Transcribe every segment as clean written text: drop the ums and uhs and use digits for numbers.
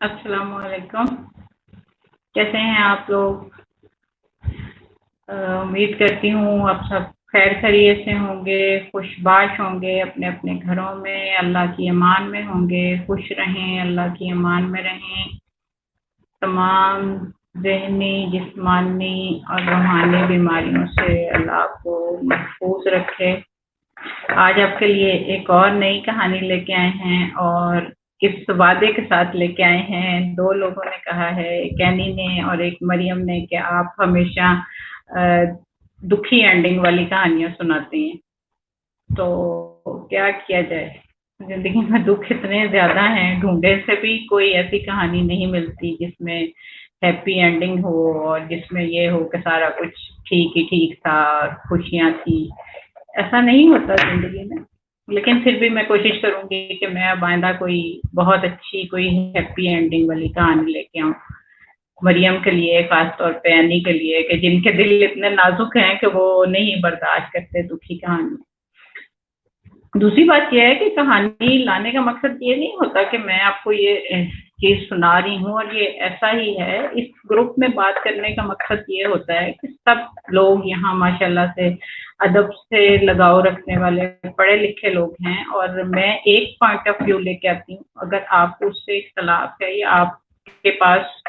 अस्सलाम वालेकुम। कैसे हैं आप लोग? उम्मीद करती हूँ आप सब खैर खैरियत से होंगे, खुशबाश होंगे, अपने अपने घरों में अल्लाह की अमान में होंगे, खुश रहें, अल्लाह की अमान में रहें, तमाम ज़हनी, जिस्मानी और रूहानी बीमारियों से अल्लाह आपको महफूज रखे। आज आपके लिए एक और नई कहानी लेके आए हैं और इस वादे के साथ लेके आए हैं। दो लोगों ने कहा है, एक एनी ने और एक मरियम ने, कि आप हमेशा दुखी एंडिंग वाली कहानियां सुनाती हैं। तो क्या किया जाए, जिंदगी में दुख इतने ज्यादा हैं, ढूंढे से भी कोई ऐसी कहानी नहीं मिलती जिसमें हैप्पी एंडिंग हो और जिसमें ये हो कि सारा कुछ ठीक ही ठीक था और खुशियां थी। ऐसा नहीं होता जिंदगी में, लेकिन फिर भी मैं कोशिश करूंगी कि मैं अब आइंदा कोई बहुत अच्छी, कोई हैप्पी एंडिंग वाली कहानी लेके आऊं मरियम के लिए, खास तौर पे एनी के लिए, कि जिनके दिल इतने नाजुक हैं कि वो नहीं बर्दाश्त करते दुखी कहानी। दूसरी बात यह है कि कहानी लाने का मकसद ये नहीं होता कि मैं आपको ये चीज सुना रही हूँ और ये ऐसा ही है। इस ग्रुप में बात करने का मकसद ये होता है कि सब लोग यहाँ माशाल्लाह से अदब से लगाव रखने वाले पढ़े लिखे लोग हैं और मैं एक पॉइंट ऑफ व्यू लेके आती हूँ। अगर आपको उससे इख्तलाफ है या आपके पास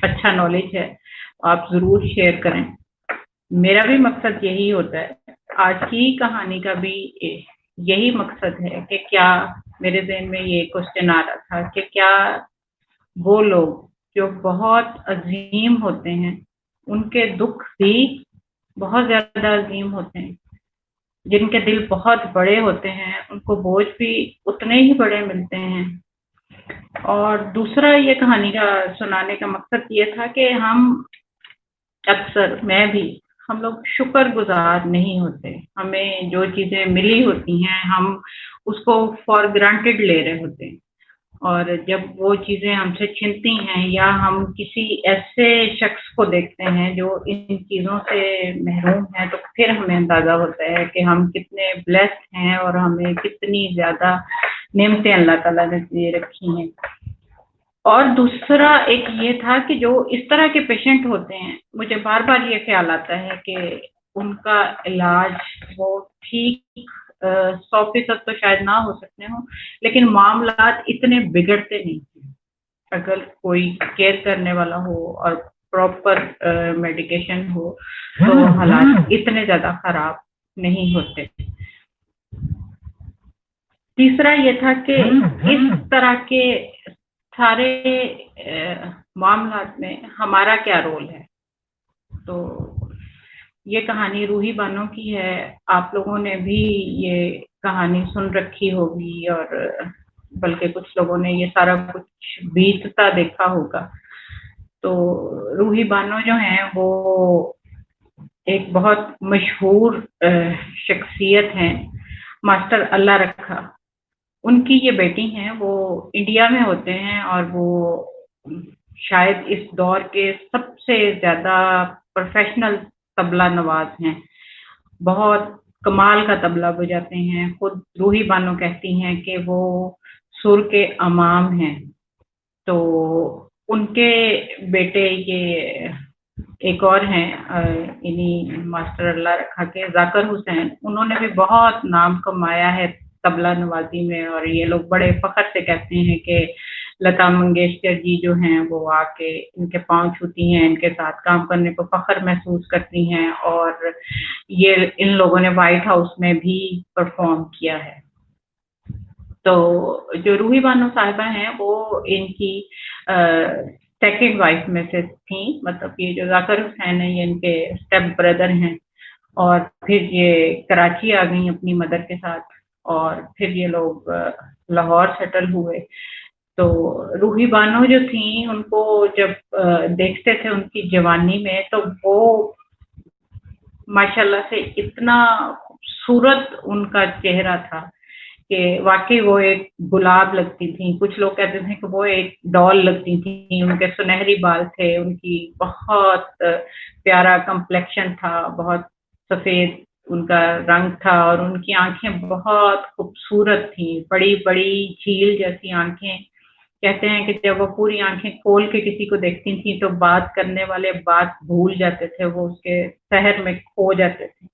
अच्छा नॉलेज है तो आप जरूर शेयर करें। मेरा भी मकसद यही होता है। आज की कहानी का भी यही मकसद है कि क्या, मेरे ज़हन में ये क्वेश्चन आ रहा था कि क्या वो लोग जो बहुत अजीम होते हैं, उनके दुख भी बहुत ज्यादा अजीम होते हैं, जिनके दिल बहुत बड़े होते हैं, उनको बोझ भी उतने ही बड़े मिलते हैं। और दूसरा ये कहानी का सुनाने का मकसद ये था कि हम अक्सर, मैं भी, हम लोग शुक्रगुजार नहीं होते। हमें जो चीजें मिली होती हैं हम उसको फॉर ग्रांटेड ले रहे होते हैं, और जब वो चीजें हमसे छिनती हैं या हम किसी ऐसे शख्स को देखते हैं जो इन चीजों से महरूम है, तो फिर हमें अंदाजा होता है कि हम कितने ब्लेस्ड हैं और हमें कितनी ज्यादा नेमतें अल्लाह ताला ने दे रखी हैं। और दूसरा एक ये था कि जो इस तरह के पेशेंट होते हैं, मुझे बार बार ये ख्याल आता है कि उनका इलाज वो ठीक 100% तो शायद ना हो सकते हो, लेकिन मामलात इतने बिगड़ते नहीं हैं अगर कोई केयर करने वाला हो और प्रॉपर मेडिकेशन हो, तो हालात इतने ज्यादा खराब नहीं होते। तीसरा ये था कि इस तरह के सारे मामलात में हमारा क्या रोल है। तो ये कहानी रूही बानो की है। आप लोगों ने भी ये कहानी सुन रखी होगी और बल्कि कुछ लोगों ने ये सारा कुछ बीतता देखा होगा। तो रूही बानो जो हैं वो एक बहुत मशहूर शख्सियत हैं, मास्टर अल्लाह रखा। उनकी ये बेटी हैं, वो इंडिया में होते हैं और वो शायद इस दौर के सबसे ज्यादा प्रोफेशनल तबला नवाज हैं। बहुत कमाल का तबला बजाते हैं। खुद रूही बानो कहती हैं कि वो सुर के अमाम हैं। तो उनके बेटे ये एक और हैं, इन्हीं मास्टर अल्लाह रखा के, जाकिर हुसैन, उन्होंने भी बहुत नाम कमाया है तबला नवाजी में। और ये लोग बड़े फख्र से कहते हैं कि लता मंगेशकर जी जो हैं वो आके इनके पांव छूती हैं, इनके साथ काम करने को फख्र महसूस करती हैं। और ये इन लोगों ने व्हाइट हाउस में भी परफॉर्म किया है। तो जो रूही बानो साहिबा हैं वो इनकी सेकेंड वाइफ में से थी। मतलब ये जो जाकिर हुसैन है ये इनके स्टेप ब्रदर हैं। और फिर ये कराची आ गई अपनी मदर के साथ और फिर ये लोग लाहौर सेटल हुए। तो रूही बानो जो थी, उनको जब देखते थे उनकी जवानी में, तो वो माशाल्लाह से इतना खूबसूरत उनका चेहरा था कि वाकई वो एक गुलाब लगती थी। कुछ लोग कहते थे कि वो एक डॉल लगती थी। उनके सुनहरी बाल थे, उनकी बहुत प्यारा कम्प्लेक्शन था, बहुत सफेद उनका रंग था और उनकी आंखें बहुत खूबसूरत थी, बड़ी बड़ी झील जैसी आंखें, कहते हैं कि जब वो पूरी आंखें खोल के किसी को देखती थी तो बात करने वाले बात भूल जाते थे, वो उसके शहर में खो जाते थे।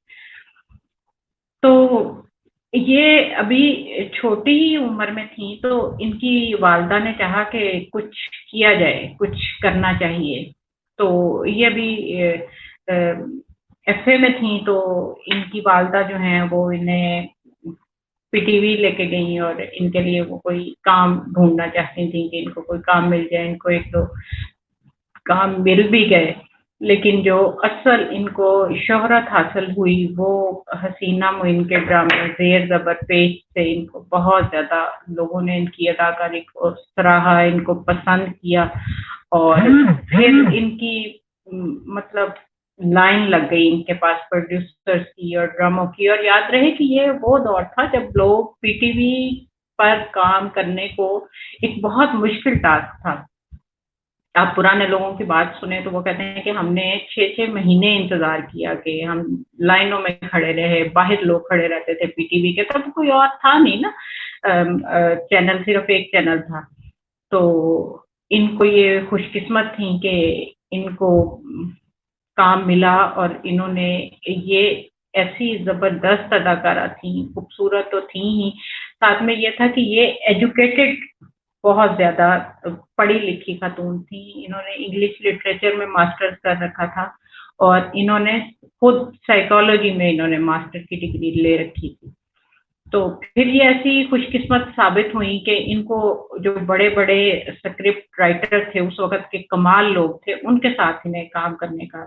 तो ये अभी छोटी ही उम्र में थी, तो इनकी वालिदा ने चाहा कि कुछ किया जाए, कुछ करना चाहिए। तो ये अभी एफए में थी, तो इनकी वालिदा जो हैं वो इन्हें पीटीवी लेके गई और इनके लिए वो कोई काम ढूंढना चाहती थी कि इनको कोई काम मिल जाए। इनको एक दो काम मिल भी गए, लेकिन जो असल इनको शोहरत हासिल हुई वो हसीना मोइन के ड्रामे ज़ेर ज़बर पेश से इनको बहुत ज़्यादा लोगों ने इनकी अदाकारी को सराहा, इनको पसंद किया और फिर इनकी मतलब लाइन लग गई इनके पास प्रोड्यूसर्स की और ड्रामों की। और याद रहे कि ये वो दौर था जब लोग पीटीवी पर काम करने को एक बहुत मुश्किल टास्क था। आप पुराने लोगों की बात सुने तो वो कहते हैं कि हमने 6-6 महीने इंतज़ार किया कि हम लाइनों में खड़े रहे, बाहर लोग खड़े रहते थे पीटीवी के, तब कोई और था नहीं ना, चैनल सिर्फ एक चैनल था। तो इनको ये खुशकिस्मत थी कि इनको काम मिला और इन्होंने ये ऐसी ज़बरदस्त अदाकारा थी, खूबसूरत तो थी ही, साथ में ये था कि ये एजुकेटेड बहुत ज़्यादा पढ़ी लिखी खातून थी। इन्होंने इंग्लिश लिटरेचर में मास्टर्स कर रखा था और इन्होंने खुद साइकोलॉजी में इन्होंने मास्टर की डिग्री ले रखी थी। तो फिर ये ऐसी खुशकिस्मत साबित हुई कि इनको जो बड़े-बड़े स्क्रिप्ट राइटर थे, उस वक़्त के कमाल लोग थे, उनके साथ इन्हें काम करने का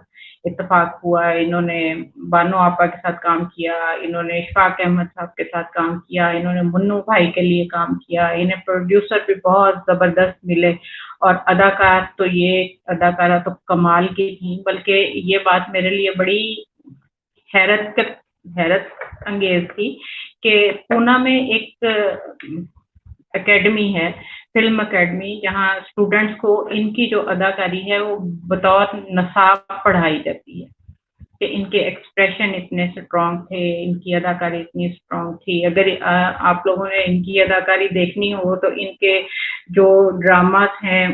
इत्तेफ़ाक हुआ। इन्होंने बानो आपा के साथ काम किया, इन्होंने इशफ़ाक़ अहमद साहब के साथ काम किया, इन्होंने मुन्नू भाई के लिए काम किया, इन्हें प्रोड्यूसर भी बहुत ज़बरदस्त मिले और अदाकारा तो कमाल की थी। बल्कि ये बात मेरे लिए बड़ी हैरत अंगेज थी कि पूना में एक एकेडमी है, फिल्म एकेडमी, जहाँ स्टूडेंट्स को इनकी जो अदाकारी है वो बतौर नसाब पढ़ाई जाती है कि इनके एक्सप्रेशन इतने स्ट्रॉन्ग थे, इनकी अदाकारी इतनी स्ट्रॉन्ग थी। अगर आप लोगों ने इनकी अदाकारी देखनी हो तो इनके जो ड्रामास हैं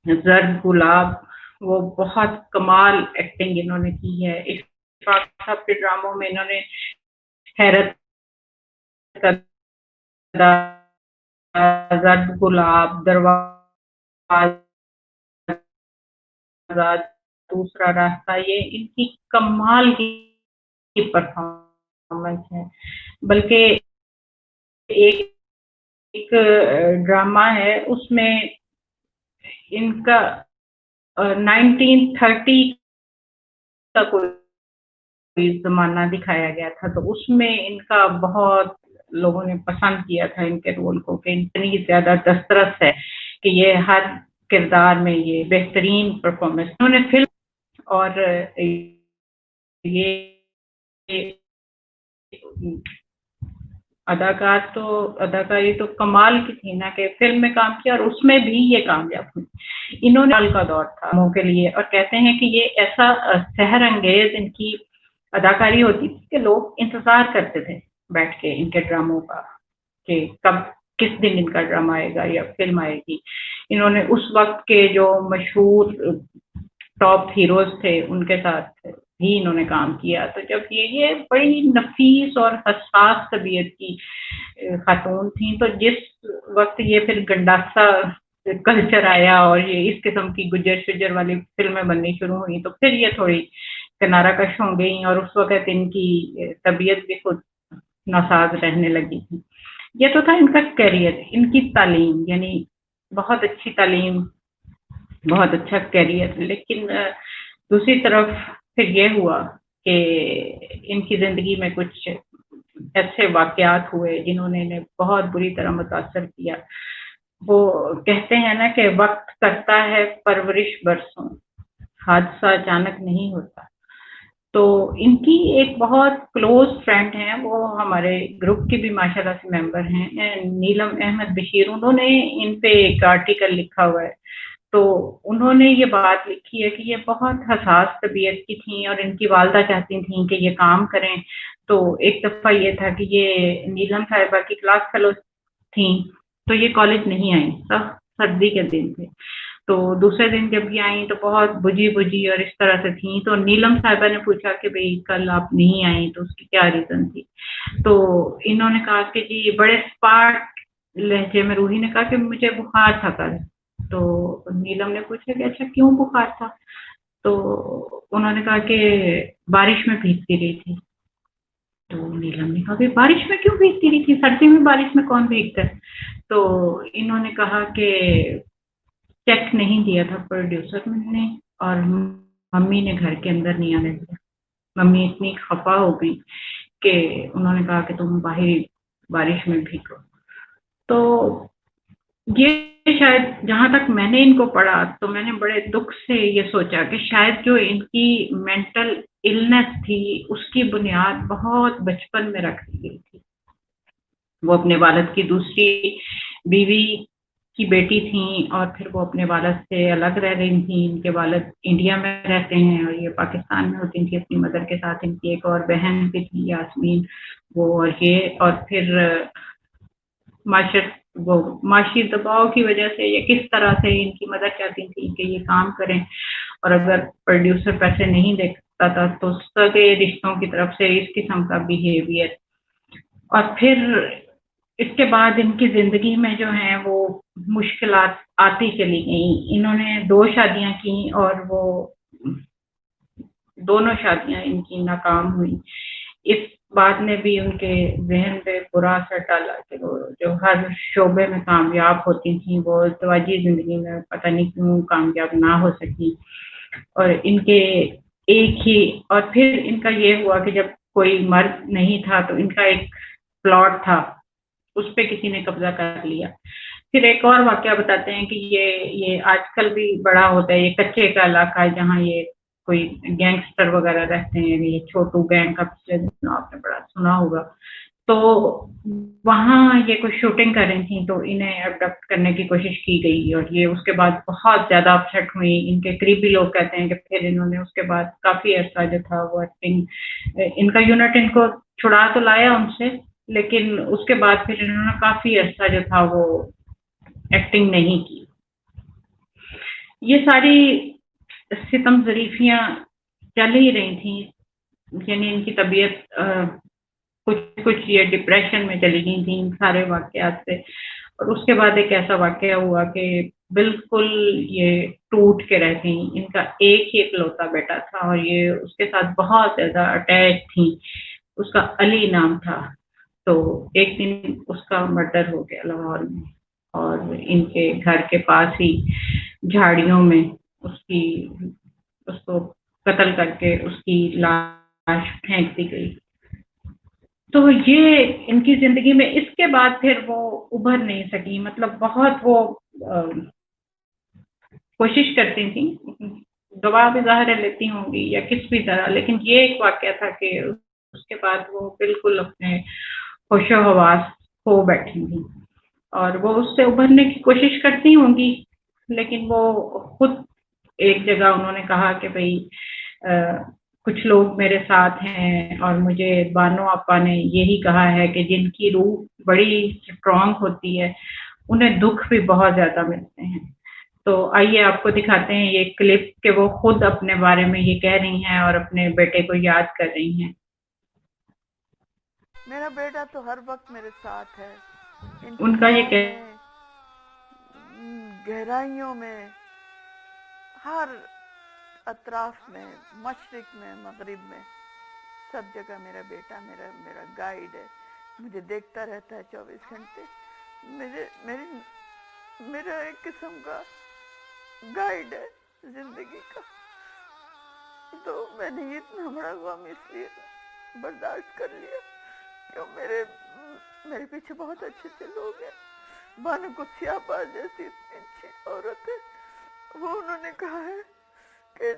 जर्द गुलाब, वो बहुत कमाल एक्टिंग इन्होंने की है। इशफाक साहब के ड्रामों में इन्होंने हैरत का जर्द गुलाब, दरवाजा, दूसरा रास्ता, ये इनकी कमाल की परफॉर्मेंस है। बल्कि एक एक ड्रामा है उसमें इनका 1930 का कोई ज़माना दिखाया गया था, तो उसमें इनका बहुत लोगों ने पसंद किया था इनके रोल को कि इतनी ज़्यादा दस्तरस है कि ये हर किरदार में ये बेहतरीन परफॉर्मेंस उन्होंने फिल्म और ये अदाकारी तो कमाल की थी ना कि फिल्म में काम किया और उसमें भी ये कामयाब हुई। इन्होंने साल का दौर था लोगों के लिए और कहते हैं कि ये ऐसा सहर अंगेज इनकी अदाकारी होती थी कि लोग इंतजार करते थे बैठ के इनके ड्रामों का कि कब किस दिन इनका ड्रामा आएगा या फिल्म आएगी। इन्होंने उस वक्त के जो मशहूर टॉप हीरोज थे उनके साथ भी इन्होंने काम किया। तो जब ये बड़ी नफीस और हसास तबीयत की खातून थी, तो जिस वक्त ये फिर गंडासा कल्चर आया और ये इस किस्म की गुज्जर शुज्जर वाली फिल्में बननी शुरू हुई, तो फिर ये थोड़ी किनारा कश हो गई और उस वक्त इनकी तबीयत भी खुद नासाज रहने लगी थी। ये तो था इनका कैरियर, इनकी तालीम, यानी बहुत अच्छी तालीम, बहुत अच्छा कैरियर। लेकिन दूसरी तरफ फिर ये हुआ कि इनकी ज़िंदगी में कुछ ऐसे वाक़यात हुए जिन्होंने इन्हें बहुत बुरी तरह मुतासर किया। वो कहते हैं ना कि वक़्त करता है परवरिश बरसों, हादसा अचानक नहीं होता। तो इनकी एक बहुत क्लोज़ फ्रेंड हैं, वो हमारे ग्रुप की भी माशाल्लाह से मेंबर हैं, नीलम अहमद बशीर। उन्होंने इन पे एक आर्टिकल लिखा हुआ है। तो उन्होंने ये बात लिखी है कि ये बहुत हसास तबीयत की थी और इनकी वालिदा चाहती थी कि ये काम करें। तो एक दफ़ा ये था कि ये नीलम साहिबा की क्लास फेलो थी, تو یہ کالج نہیں آئی، سخت سردی کے دن تھے. تو دوسرے دن جب یہ آئیں تو بہت بجھی بجھی اور اس طرح سے تھیں. تو نیلم صاحبہ نے پوچھا کہ بھئی کل آپ نہیں آئیں تو اس کی کیا ریزن تھی. تو انہوں نے کہا کہ جی بڑے اسپاٹ لہجے میں روحی نے کہا کہ مجھے بخار تھا کل. تو نیلم نے پوچھا کہ اچھا کیوں بخار تھا. تو انہوں نے کہا کہ بارش میں بھیگتی رہی تھی. تو نیلم نے کہا کہ بارش میں کیوں بھیگتی رہی تھی، سردی میں بارش میں کون بھیگتا ہے. تو انہوں نے کہا کہ چیک نہیں دیا تھا پروڈیوسر نے اور ممی نے گھر کے اندر نہیں آنے دیا. ممی اتنی خفا ہو گئی کہ انہوں نے کہا کہ تم باہر بارش میں بھیگو. تو یہ شاید جہاں تک میں نے ان کو پڑھا تو میں نے بڑے دکھ سے یہ سوچا کہ شاید جو ان کی مینٹل النس تھی اس کی بنیاد بہت بچپن میں رکھ دی گئی تھی. وہ اپنے والد کی دوسری بیوی کی بیٹی تھیں اور پھر وہ اپنے والد سے الگ رہ رہی تھیں. ان کے والد انڈیا میں رہتے ہیں اور یہ پاکستان میں ہوتی تھی اپنی مدر کے ساتھ. ان کی ایک اور بہن بھی تھی یاسمین. وہ اور یہ اور پھر معاشی دباؤ کی وجہ سے یہ کس طرح سے ان کی مدد چاہتی تھی کہ یہ کام کریں اور اگر پروڈیوسر پیسے نہیں دیتا تھا تو سگے رشتوں کی طرف سے اس قسم کا بیہیویئر. اور پھر اس کے بعد ان کی زندگی میں جو ہیں وہ مشکلات آتی چلی گئیں. انہوں نے 2 شادیاں کی اور وہ دونوں شادیاں ان کی ناکام ہوئی. اس بات نے بھی ان کے ذہن پہ برا اثر ڈالا کہ وہ جو ہر شعبے میں کامیاب ہوتی تھیں وہ ازدواجی زندگی میں پتہ نہیں کیوں کامیاب نہ ہو سکی. اور ان کے ایک ہی اور پھر ان کا یہ ہوا کہ جب کوئی مرد نہیں تھا تو ان کا ایک پلاٹ تھا اس پہ کسی نے قبضہ کر لیا. پھر ایک اور واقعہ بتاتے ہیں کہ یہ آج کل بھی بڑا ہوتا ہے. یہ کچے کا علاقہ ہے جہاں یہ کوئی گینگسٹر وغیرہ رہتے ہیں. یہ چھوٹو گینگ کا پچھلے دنوں آپ نے بڑا سنا ہوگا. تو وہاں یہ کوئی شوٹنگ کر رہی تھیں تو انہیں ابڈکٹ کرنے کی کوشش کی گئی اور یہ اس کے بعد بہت زیادہ اپسیٹ ہوئی. ان کے قریبی لوگ کہتے ہیں کہ پھر انہوں نے اس کے بعد کافی عرصہ جو تھا وہ ایکٹنگ ان کا یونٹ ان کو چھڑا تو لایا ان سے لیکن اس کے بعد پھر انہوں نے کافی عرصہ جو تھا وہ ایکٹنگ نہیں کی. یہ ساری ستم ظریفیاں چل ہی رہی تھیں. یعنی ان کی طبیعت کچھ یہ ڈپریشن میں چلی گئی تھیں ان سارے واقعات سے. اور اس کے بعد ایک ایسا واقعہ ہوا کہ بالکل یہ ٹوٹ کے رہ گئیں. ان کا ایک ہی اکلوتا بیٹا تھا اور یہ اس کے ساتھ بہت زیادہ اٹیچ تھیں. اس کا علی نام تھا. تو ایک دن اس کا مرڈر ہو گیا لاہور میں اور ان کے گھر کے پاس ہی جھاڑیوں میں اس کو قتل کر کے اس کی لاش پھینک دی گئی. تو یہ ان کی زندگی میں اس کے بعد پھر وہ ابھر نہیں سکی. مطلب بہت وہ کوشش کرتی تھیں دوا بھی ظاہر لیتی ہوں گی یا کس بھی طرح لیکن یہ ایک واقعہ تھا کہ اس کے بعد وہ بالکل اپنے ہوش و حواس کھو بیٹھی تھیں اور وہ اس سے ابھرنے کی کوشش کرتی ہوں گی لیکن وہ خود ایک جگہ انہوں نے کہا کہ بھئی کچھ لوگ میرے ساتھ ہیں اور مجھے بانو آپا نے یہی کہا ہے کہ جن کی روح بڑی اسٹرانگ ہوتی ہے انہیں دکھ بھی بہت زیادہ ملتے ہیں. تو آئیے آپ کو دکھاتے ہیں یہ کلپ کہ وہ خود اپنے بارے میں یہ کہہ رہی ہیں اور اپنے بیٹے کو یاد کر رہی ہیں. میرا بیٹا تو ہر وقت میرے ساتھ ہے. ان کا یہ انتظار میں، گہرائیوں میں، ہر اطراف میں، مشرق میں، مغرب میں، سب جگہ میرا بیٹا میرا گائیڈ ہے. مجھے دیکھتا رہتا ہے 24 گھنٹے. میرا ایک قسم کا گائیڈ ہے زندگی کا. تو میں نے اتنا بڑا غم اس لیے برداشت کر لیا کہ میرے پیچھے بہت اچھے سے لوگ ہیں. بانو قدسیہ آپا جیسی اتنی اچھی عورت ہے. وہ انہوں نے کہا ہے کہ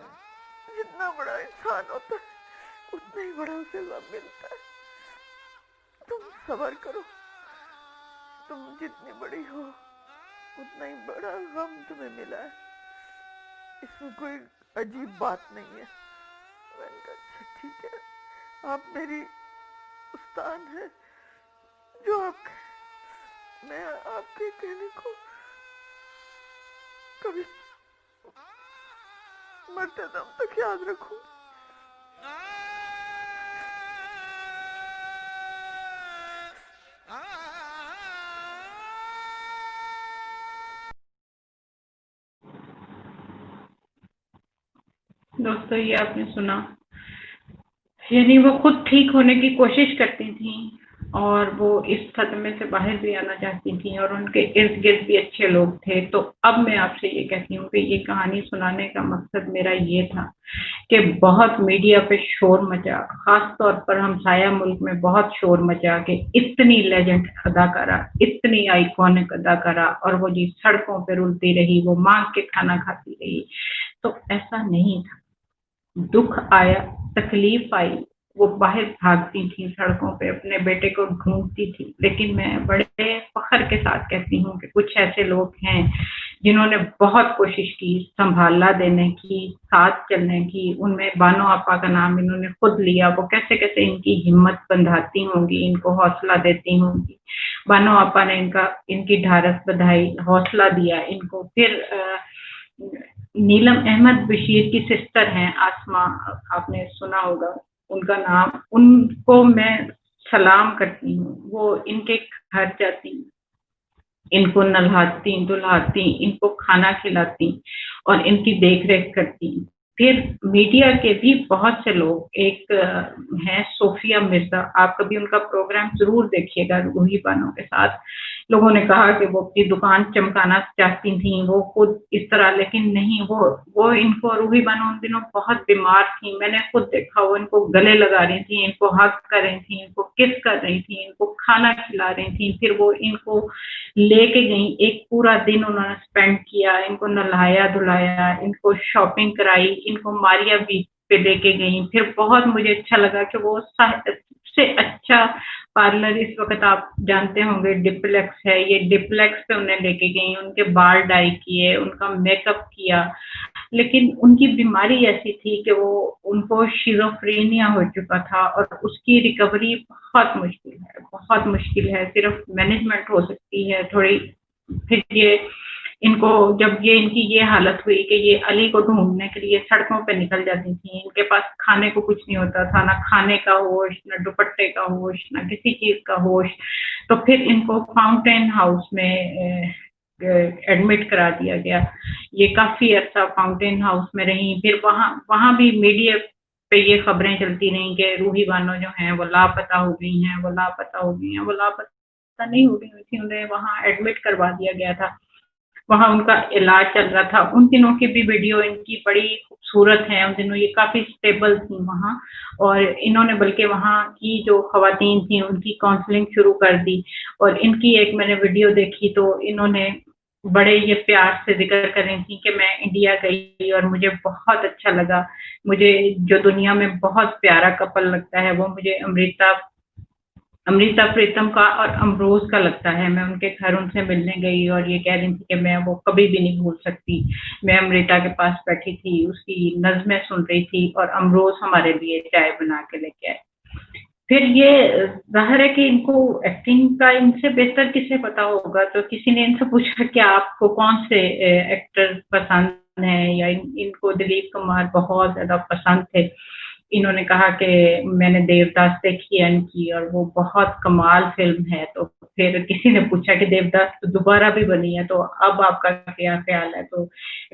جتنا بڑا انسان ہوتا ہے اتنا ہی بڑا اسے غم ملتا ہے. تم صبر کرو. تم جتنی بڑی ہو اتنا ہی بڑا غم تمہیں ملا ہے. اس میں کوئی عجیب بات نہیں ہے. میں نے کہا اچھا ٹھیک ہے آپ میری استاد ہیں جو آپ मैं आपके कहने को कभी मरते दम तक याद रखूं। दोस्तों ये आपने सुना, यानी वो खुद ठीक होने की कोशिश करती थी और वो इस सदमे से बाहर भी आना चाहती थी और उनके इर्द गिर्द भी अच्छे लोग थे। तो अब मैं आपसे ये कहती हूँ कि ये कहानी सुनाने का मकसद मेरा ये था कि बहुत मीडिया पे शोर मचा, खास तौर पर हमसाया मुल्क में बहुत शोर मचा कि इतनी लेजेंड अदाकारा, इतनी आइकॉनिक अदाकारा और वो जी सड़कों पे रुलती रही, वो मांग के खाना खाती रही। तो ऐसा नहीं था, दुख आया, तकलीफ आई, वो बाहर भागती थी सड़कों पे, अपने बेटे को ढूंढती थी। लेकिन मैं बड़े फख्र के साथ कहती हूँ कि कुछ ऐसे लोग हैं जिन्होंने बहुत कोशिश की संभालना देने की, साथ चलने की। उनमें बानो आपा का नाम इन्होंने खुद लिया। वो कैसे कैसे इनकी हिम्मत बंधाती होंगी, इनको हौसला देती होंगी। बानो आपा ने इनकी ढारस बधाई, हौसला दिया इनको। फिर नीलम अहमद बशीर की सिस्टर हैं आसमा, आपने सुना होगा उनका नाम। उनको मैं सलाम करती हूँ। वो इनके घर जाती, इनको नहलाती धुलाती, इनको खाना खिलाती और इनकी देख रेख करती। फिर मीडिया के भी बहुत से लोग, एक हैं सोफिया मिर्जा, आप कभी उनका प्रोग्राम जरूर देखिएगा रूही बानो के साथ। लोगों ने कहा कि वो अपनी दुकान चमकाना चाहती थी, वो खुद इस तरह, लेकिन नहीं, वो इनको, रूही बानो उन दिनों बहुत बीमार थी, मैंने खुद देखा। वो इनको गले लगा रही थी, इनको हग कर रही थी, इनको किस कर रही थी, इनको खाना खिला रही थी। फिर वो इनको लेके गई, एक पूरा दिन उन्होंने स्पेंड किया, इनको नहलाया धुलाया, इनको शॉपिंग कराई, इनको मारिया बीच पे लेके गई। फिर बहुत मुझे अच्छा लगा कि वो सबसे अच्छा पार्लर इस वक्त आप जानते होंगे डिप्लेक्स है, ये डिप्लेक्स पे उन्हें लेके गई, उनके बाल डाई किए, उनका मेकअप किया। लेकिन उनकी बीमारी ऐसी थी कि वो, उनको शिज़ोफ्रेनिया हो चुका था और उसकी रिकवरी बहुत मुश्किल है, बहुत मुश्किल है। सिर्फ मैनेजमेंट हो सकती है थोड़ी। फिर ये इनको, जब ये इनकी ये हालत हुई कि ये अली को ढूंढने के लिए सड़कों पे निकल जाती थी, इनके पास खाने को कुछ नहीं होता था, ना खाने का होश, ना दुपट्टे का होश, ना किसी चीज का होश। तो फिर इनको फाउंटेन हाउस में एडमिट करा दिया गया। ये काफी अर्सा फाउंटेन हाउस में रही। फिर वहाँ वहाँ भी मीडिया पे ये खबरें चलती रही कि रूही बानो जो हैं वो लापता हो गई हैं, वो लापता हो गई हैं। वो लापता नहीं हो गई हुई थी, उन्हें वहाँ एडमिट करवा दिया गया था, वहाँ उनका इलाज चल रहा था। उन दिनों की भी वीडियो इनकी बड़ी खूबसूरत है। उन दिनों ये काफी स्टेबल थी वहाँ, और इन्होंने बल्कि वहाँ की जो खवातीन थी उनकी काउंसलिंग शुरू कर दी। और इनकी एक मैंने वीडियो देखी तो इन्होंने बड़े ये प्यार से जिक्र कर रही थी कि मैं इंडिया गई और मुझे बहुत अच्छा लगा। मुझे जो दुनिया में बहुत प्यारा कपल लगता है वो मुझे अमृता प्रीतम का और अमरोज का लगता है। मैं उनके घर उनसे मिलने गई और ये कह रही थी कि मैं वो कभी भी नहीं भूल सकती। मैं अमृता के पास बैठी थी, उसकी नज़्में सुन रही थी और अमरोज हमारे लिए चाय बना के लेके आए। फिर ये ज़ाहिर है कि इनको एक्टिंग का इनसे बेहतर किसे पता होगा। तो किसी ने इनसे पूछा कि आपको कौन से एक्टर पसंद हैं, या इनको दिलीप कुमार बहुत ज़्यादा पसंद थे। इन्होंने कहा कि मैंने देवदास देखी है इनकी और वो बहुत कमाल फिल्म है। तो फिर किसी ने पूछा कि देवदास तो दोबारा भी बनी है, तो अब आपका क्या ख्याल है। तो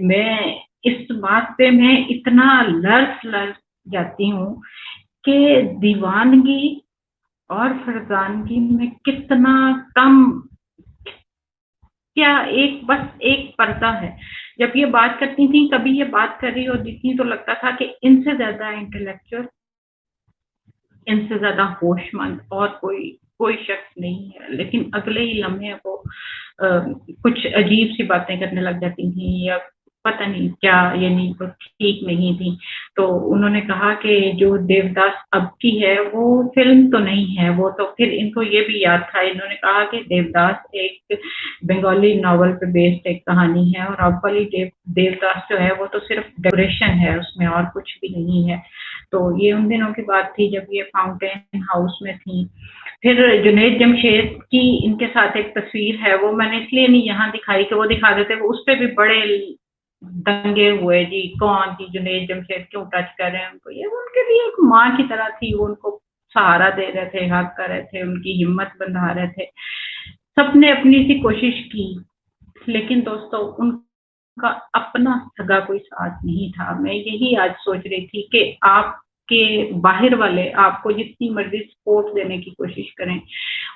मैं इस बात पे मैं इतना लड़ जाती हूँ कि दीवानगी और फरजानगी में कितना कम, क्या एक बस एक पर्दा है। जब ये बात करती थी, कभी ये बात कर रही होती थी तो लगता था कि इनसे ज्यादा इंटेलेक्चुअल, इनसे ज्यादा होशमंद और कोई कोई शख्स नहीं है। लेकिन अगले ही लम्हे वो कुछ अजीब सी बातें करने लग जाती थी, या पता नहीं क्या, यानी वो ठीक नहीं थी। तो उन्होंने कहा कि जो देवदास अब की है वो फिल्म तो नहीं है। वो तो फिर इनको ये भी याद था, इन्होंने कहा कि देवदास एक बंगाली नॉवल पे बेस्ड एक कहानी है, और अब वाली देवदास जो है वो तो सिर्फ डेकोरेशन है, उसमें और कुछ भी नहीं है। تو یہ ان دنوں کی بات تھی جب یہ فاؤنٹین ہاؤس میں تھی. پھر جنید جمشید کی ان کے ساتھ ایک تصویر ہے, وہ میں نے اس لیے نہیں یہاں دکھائی کہ وہ دکھا دیتے, وہ اس پہ بھی بڑے دنگے ہوئے جی کون جی جنید جمشید کیوں ٹچ کر رہے ہیں ان کو. یہ ان کے لیے ایک ماں کی طرح تھی, وہ ان کو سہارا دے رہے تھے, حق کر رہے تھے, ان کی ہمت بندھا رہے تھے. سب نے اپنی سی کوشش کی, لیکن دوستو ان کا اپنا سگا کوئی ساتھ نہیں تھا. میں یہی آج سوچ رہی تھی کہ آپ کے باہر والے آپ کو جتنی مرضی سپورٹ دینے کی کوشش کریں,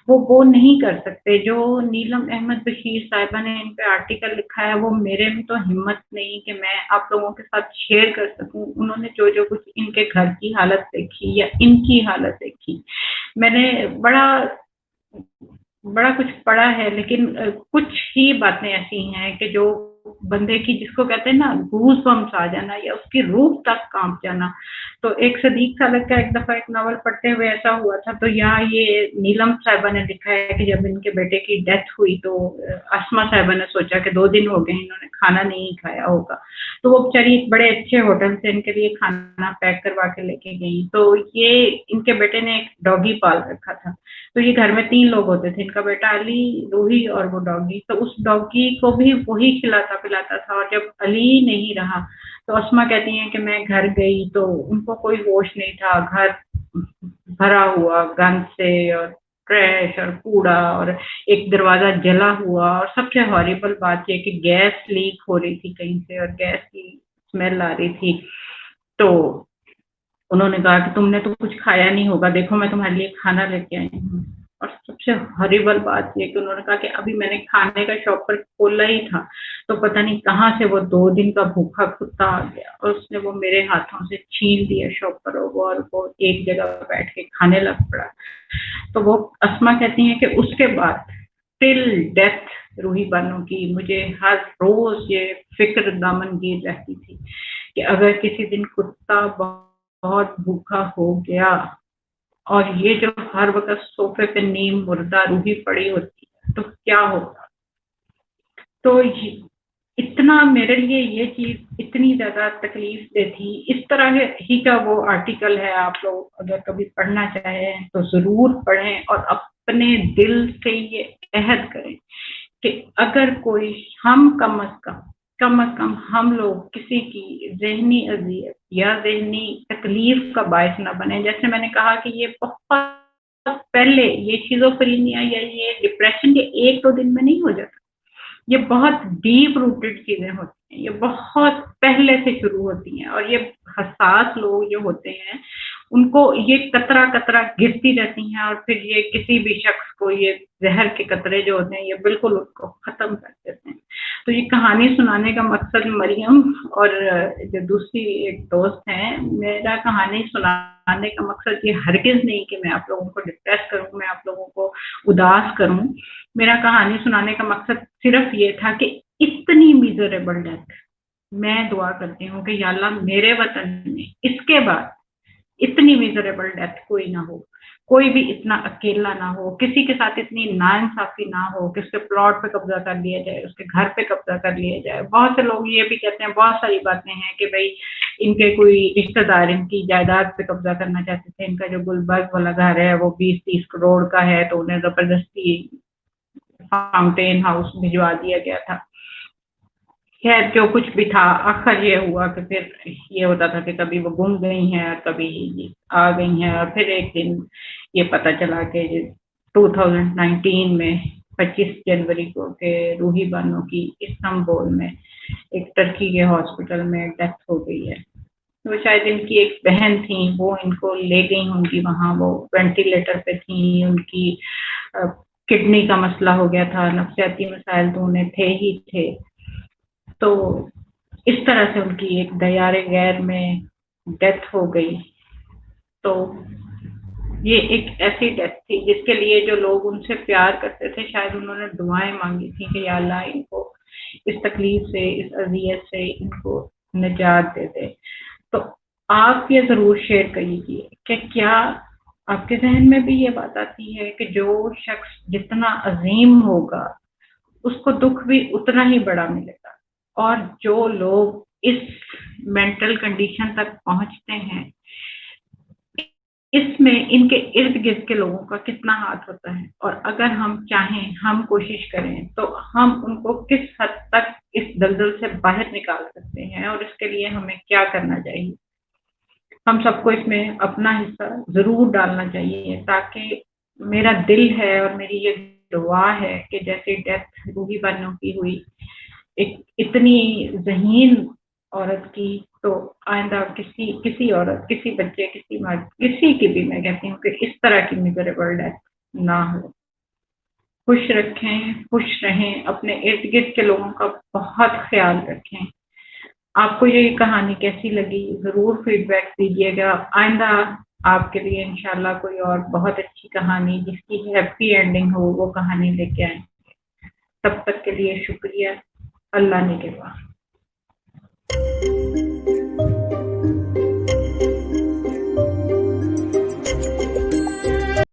وہ نہیں کر سکتے. جو نیلم احمد بشیر صاحبہ نے ان پہ آرٹیکل لکھا ہے, وہ میرے میں تو ہمت نہیں کہ میں آپ لوگوں کے ساتھ شیئر کر سکوں. انہوں نے جو کچھ ان کے گھر کی حالت دیکھی یا ان کی حالت دیکھی, میں نے بڑا کچھ پڑھا ہے, لیکن کچھ ہی باتیں ایسی ہیں کہ جو بندے کی, جس کو کہتے ہیں نا گوز بمس آ جانا یا اس کی روح تک کانپ جانا. تو ایک صدیق سالک کا ایک دفعہ ایک ناول پڑھتے ہوئے ایسا ہوا تھا, تو یہاں یہ نیلم صاحبہ نے لکھا ہے کہ جب ان کے بیٹے کی ڈیتھ ہوئی تو اسما صاحبہ نے سوچا کہ 2 دن ہو گئے انہوں نے کھانا نہیں کھایا ہوگا, تو وہ بیچاری بڑے اچھے ہوٹل سے ان کے لیے کھانا پیک کروا کے لے کے گئی. تو یہ ان کے بیٹے نے ایک ڈاگی پال رکھا تھا, تو یہ گھر میں 3 لوگ ہوتے تھے, ان کا بیٹا علی, روحی اور وہ ڈاگی. تو اس ڈاگی کو بھی وہی کھلاتا پلاتا تھا, اور جب علی نہیں رہا تو اسما کہتی ہیں کہ میں گھر گئی تو ان کو کوئی ہوش نہیں تھا, گھر بھرا ہوا گند سے اور ٹریش اور کوڑا, اور ایک دروازہ جلا ہوا, اور سب سے ہاریبل بات یہ کہ گیس لیک ہو رہی تھی کہیں سے اور گیس کی اسمیل آ رہی تھی. تو انہوں نے کہا کہ تم نے تو کچھ کھایا نہیں ہوگا, دیکھو میں تمہارے لیے کھانا لے کے آئی ہوں. اور سب سے ہاریبل بات یہ کہ انہوں نے کہا کہ ابھی میں نے کھانے کا شاپ پر کھولا ہی تھا تو پتہ نہیں کہاں سے وہ 2 دن کا بھوکا کتا آ گیا, اور اس نے وہ میرے ہاتھوں سے چھین دیا شاپ پر, اور وہ ایک جگہ بیٹھ کے کھانے لگ پڑا. تو وہ اسما کہتی ہیں کہ اس کے بعد ٹل ڈیتھ روحی بانو کی مجھے ہر روز یہ فکر دامن گیر رہتی تھی کہ اگر کسی دن کتا بہت بھوکا ہو گیا اور یہ جو ہر وقت صوفے پہ نیم مردہ روحی پڑی ہوتی ہے تو کیا ہوگا. تو اتنا میرے لیے یہ چیز اتنی زیادہ تکلیف دہ تھی. اس طرح ہی کا وہ آرٹیکل ہے, آپ لوگ اگر کبھی پڑھنا چاہیں تو ضرور پڑھیں, اور اپنے دل سے یہ عہد کریں کہ اگر کوئی ہم کم از کم ہم لوگ کسی کی ذہنی اذیت یا ذہنی تکلیف کا باعث نہ بنے. جیسے میں نے کہا کہ یہ بہت پہلے یہ شیزوفرینیا یا یہ ڈپریشن یہ 1-2 دن میں نہیں ہو جاتا, یہ بہت ڈیپ روٹڈ چیزیں ہوتی ہیں, یہ بہت پہلے سے شروع ہوتی ہیں, اور یہ حساس لوگ جو ہوتے ہیں ان کو یہ قطرہ قطرہ گرتی رہتی ہیں, اور پھر یہ کسی بھی شخص کو یہ زہر کے قطرے جو ہوتے ہیں یہ بالکل ان کو ختم کر دیتے ہیں. تو یہ کہانی سنانے کا مقصد مریم اور جو دوسری ایک دوست ہیں, میرا کہانی سنانے کا مقصد یہ ہرگز نہیں کہ میں آپ لوگوں کو ڈپریس کروں, میں آپ لوگوں کو اداس کروں. میرا کہانی سنانے کا مقصد صرف یہ تھا کہ اتنی میزریبل ڈیتھ, میں دعا کرتی ہوں کہ یا اللہ میرے وطن میں اس کے بعد اتنی میزریبل ڈیتھ کوئی نہ ہو, کوئی بھی اتنا اکیلا نہ ہو, کسی کے ساتھ اتنی ناانصافی نہ ہو کہ اس کے پلاٹ پہ قبضہ کر لیا جائے, اس کے گھر پہ قبضہ کر لیا جائے. بہت سے لوگ یہ بھی کہتے ہیں, بہت ساری باتیں ہیں کہ بھائی ان کے کوئی رشتہ دار ان کی جائیداد پہ قبضہ کرنا چاہتے تھے, ان کا جو گلبرگ والا گھر ہے وہ 20-30 کروڑ کا ہے, تو انہیں زبردستی فاؤنٹین ہاؤس بھجوا دیا گیا تھا. خیر جو کچھ بھی تھا, آخر یہ ہوا کہ پھر یہ ہوتا تھا کہ کبھی وہ گم گئی ہیں اور کبھی آ گئی ہیں, اور پھر ایک دن یہ پتہ چلا کہ 2019 میں 25 جنوری کو کہ روحی بانو کی استنبول میں ایک ٹرکی کے ہاسپٹل میں ڈیتھ ہو گئی ہے. وہ شاید ان کی ایک بہن تھیں, وہ ان کو لے گئی ہوں گی وہاں, وہ وینٹیلیٹر پہ تھیں, ان کی کڈنی کا مسئلہ ہو گیا تھا, نفسیاتی مسائل تو انہیں تھے ہی تھے. تو اس طرح سے ان کی ایک دیار غیر میں ڈیتھ ہو گئی. تو یہ ایک ایسی ڈیتھ تھی جس کے لیے جو لوگ ان سے پیار کرتے تھے شاید انہوں نے دعائیں مانگی تھیں کہ یا اللہ ان کو اس تکلیف سے, اس اذیت سے ان کو نجات دے دے. تو آپ یہ ضرور شیئر کریے کہ کیا آپ کے ذہن میں بھی یہ بات آتی ہے کہ جو شخص جتنا عظیم ہوگا اس کو دکھ بھی اتنا ہی بڑا ملے گا, اور جو لوگ اس مینٹل کنڈیشن تک پہنچتے ہیں इसमें इनके इर्द गिर्द के लोगों का कितना हाथ होता है, और अगर हम चाहें, हम कोशिश करें तो हम उनको किस हद तक इस दलदल से बाहर निकाल सकते हैं, और इसके लिए हमें क्या करना चाहिए। हम सबको इसमें अपना हिस्सा जरूर डालना चाहिए, ताकि मेरा दिल है और मेरी ये दुआ है कि जैसे डेथ रूही बानो की हुई, एक इतनी ज़हीन औरत की, तो आइंदा किसी औरत, किसी बच्चे, किसी मर्द, किसी की भी मैं कहती हूँ कि इस तरह की मिजरेबल डेथ ना हो। खुश रखें, खुश रहें, अपने इर्द गिर्द के लोगों का बहुत ख्याल रखें। आपको ये कहानी कैसी लगी ज़रूर फीडबैक दीजिएगा। आइंदा आपके लिए इंशाल्लाह कोई और बहुत अच्छी कहानी जिसकी हैप्पी एंडिंग हो वो कहानी लेके आए। तब तक के लिए शुक्रिया। अल्लाह ने के बाद।